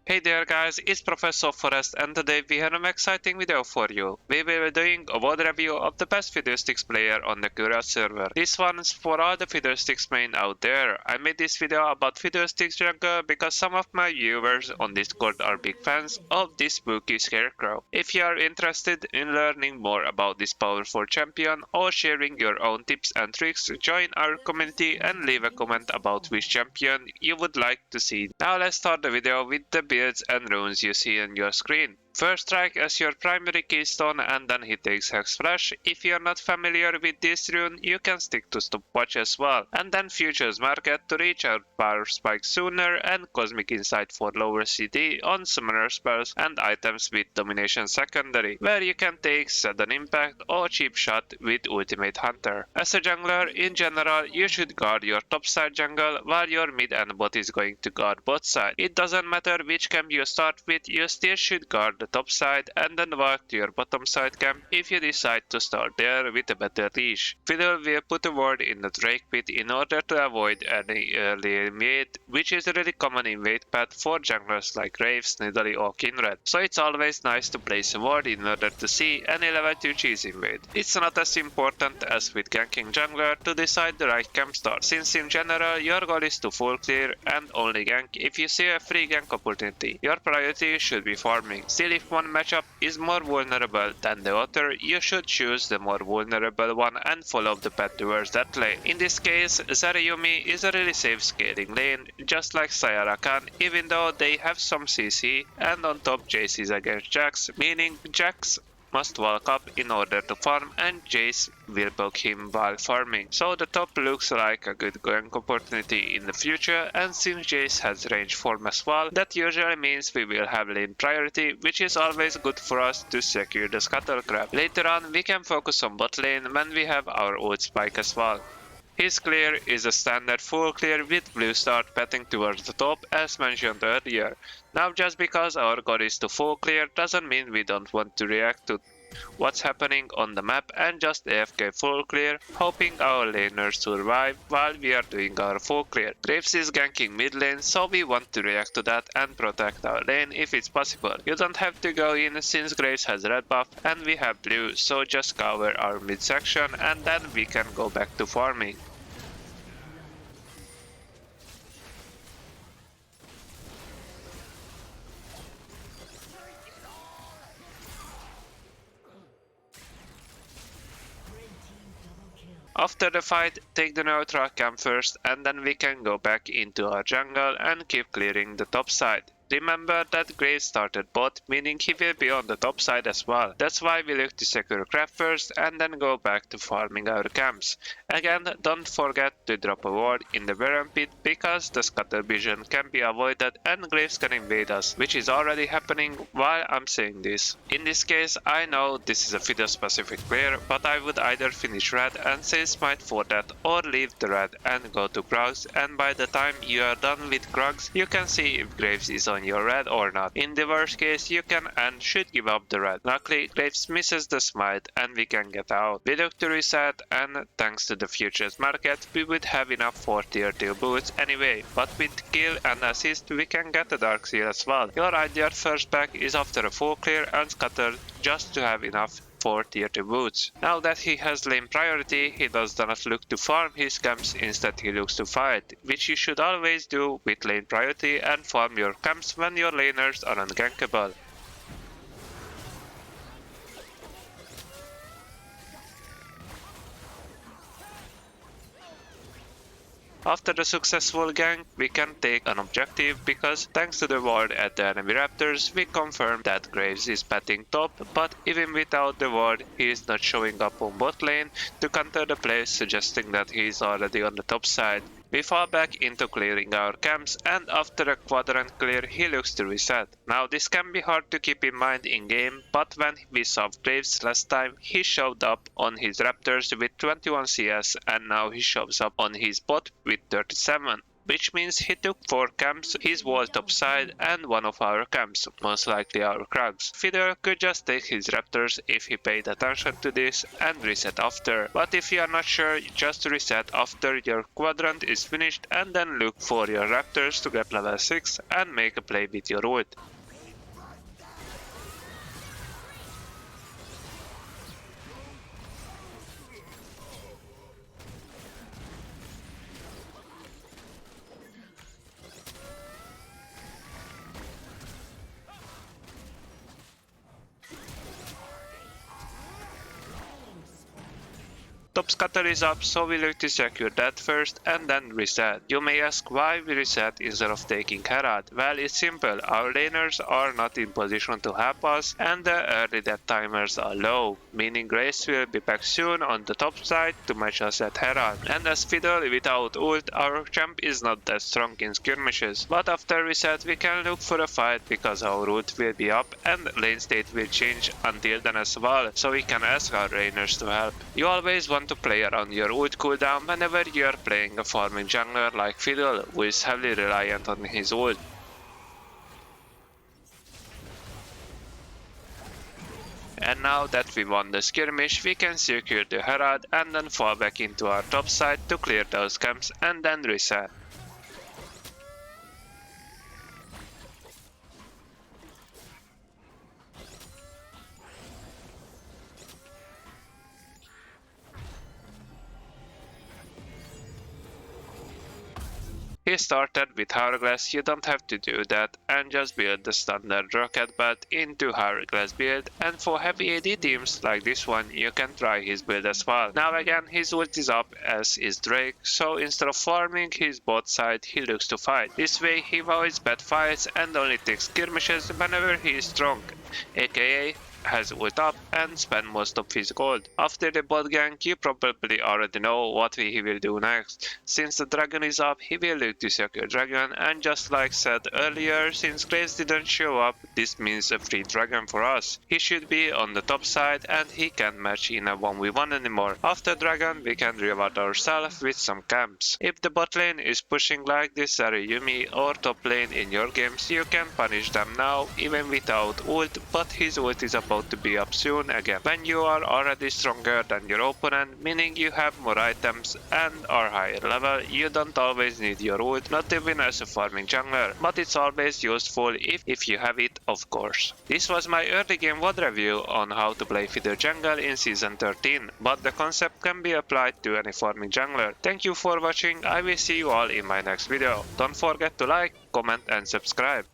Hey there guys, it's Professor Forest and today we have an exciting video for you. We will be doing a VOD review of the best Fiddlesticks player on the current server. This one's for all the Fiddlesticks main out there. I made this video about Fiddlesticks jungle because some of my viewers on Discord are big fans of this spooky scarecrow. If you are interested in learning more about this powerful champion or sharing your own tips and tricks, join our community and leave a comment about which champion you would like to see. Now let's start the video with the builds and runes you see on your screen. First strike as your primary keystone and then he takes Hex Flash. If you're not familiar with this rune, you can stick to Stopwatch as well. And then Futures Market to reach out Power Spike sooner and Cosmic Insight for lower CD on summoner spells and items with Domination secondary, where you can take Sudden Impact or Cheap Shot with Ultimate Hunter. As a jungler, in general, you should guard your top side jungle while your mid and bot is going to guard both sides. It doesn't matter which camp you start with, you still should guard the top side and then walk to your bottom side camp if you decide to start there with a better leash. Fiddle will put a ward in the Drake pit in order to avoid any early invade, which is a really common invade path for junglers like Graves, Nidalee or Kindred, so it's always nice to place a ward in order to see any level 2 cheese invade. It's not as important as with ganking jungler to decide the right camp start, since in general your goal is to full clear and only gank if you see a free gank opportunity. Your priority should be farming. Still, if one matchup is more vulnerable than the other, you should choose the more vulnerable one and follow the path towards that lane. In this case, Zarayumi is a really safe scaling lane, just like Sayara Khan, even though they have some CC, and on top Jace is against Jax, meaning Jax must walk up in order to farm and Jace will poke him while farming. So the top looks like a good gank opportunity in the future, and since Jace has range form as well, that usually means we will have lane priority, which is always good for us to secure the scuttle crab. Later on we can focus on bot lane when we have our ult spike as well. His clear is a standard full clear with blue star patting towards the top as mentioned earlier. Now just because our goal is to full clear doesn't mean we don't want to react to what's happening on the map and just AFK full clear, hoping our laners survive while we are doing our full clear. Graves is ganking mid lane, so we want to react to that and protect our lane if it's possible. You don't have to go in since Graves has red buff and we have blue, so just cover our mid section and then we can go back to farming. After the fight, take the neutral camp first and then we can go back into our jungle and keep clearing the top side. Remember that Graves started bot, meaning he will be on the top side as well. That's why we look to secure craft first and then go back to farming our camps. Again, don't forget to drop a ward in the Baron pit because the scuttle vision can be avoided and Graves can invade us, which is already happening while I'm saying this. In this case, I know this is a Fiddle specific player, but I would either finish red and say smite for that or leave the red and go to Krugs, and by the time you are done with Krugs, you can see if Graves is on your red or not. In the worst case, you can and should give up the red. Luckily, Graves misses the smite and we can get out. We look to reset, and thanks to the futures market, we would have enough for tier 2 boots anyway, but with kill and assist we can get a dark seal as well. Your ideal first back is after a full clear and scuttle just to have enough for tier 2 boots. Now that he has lane priority, he does not look to farm his camps, instead he looks to fight, which you should always do with lane priority and farm your camps when your laners are ungankable. After the successful gank, we can take an objective because thanks to the ward at the enemy raptors, we confirm that Graves is patting top, but even without the ward, he is not showing up on bot lane to counter the play, suggesting that he is already on the top side. We fall back into clearing our camps, and after a quadrant clear he looks to reset. Now this can be hard to keep in mind in game, but when we saw Graves last time, he showed up on his raptors with 21 CS and now he shows up on his bot with 37. which means he took 4 camps, his wall top side and one of our camps, most likely our Krugs. Fiddle could just take his raptors if he paid attention to this and reset after, but if you are not sure, just reset after your quadrant is finished and then look for your raptors to get level 6 and make a play with your ult. Top scatter is up, so we look to secure that first and then reset. You may ask why we reset instead of taking Herald. Well, it's simple, our laners are not in position to help us and the early death timers are low, meaning Grace will be back soon on the top side to match us at Herald. And as Fiddle without ult, our champ is not that strong in skirmishes, but after reset we can look for a fight because our ult will be up and lane state will change until then as well, so we can ask our laners to help. You always want to play around your ult cooldown whenever you are playing a farming jungler like Fiddle, who is heavily reliant on his ult. And now that we won the skirmish, we can secure the Herald and then fall back into our top side to clear those camps and then reset. He started with Hourglass, you don't have to do that and just build the standard rocket belt into Hourglass build, and for heavy AD teams like this one you can try his build as well. Now again his ult is up as is Drake, so instead of farming his bot side he looks to fight. This way he avoids bad fights and only takes skirmishes whenever he is strong, aka has ult up and spend most of his gold. After the bot gank, you probably already know what he will do next. Since the dragon is up, he will look to secure dragon, and just like said earlier, since Grace didn't show up, this means a free dragon for us. He should be on the top side and he can't match in a 1v1 anymore. After dragon, we can reward ourselves with some camps. If the bot lane is pushing like this Yumi or top lane in your games, you can punish them now even without ult, but his ult is about to be up soon again. When you are already stronger than your opponent, meaning you have more items and are higher level, you don't always need your ult, not even as a farming jungler, but it's always useful if you have it, of course. This was my early game VOD review on how to play Fiddle jungle in season 13, but the concept can be applied to any farming jungler. Thank you for watching, I will see you all in my next video. Don't forget to like, comment and subscribe.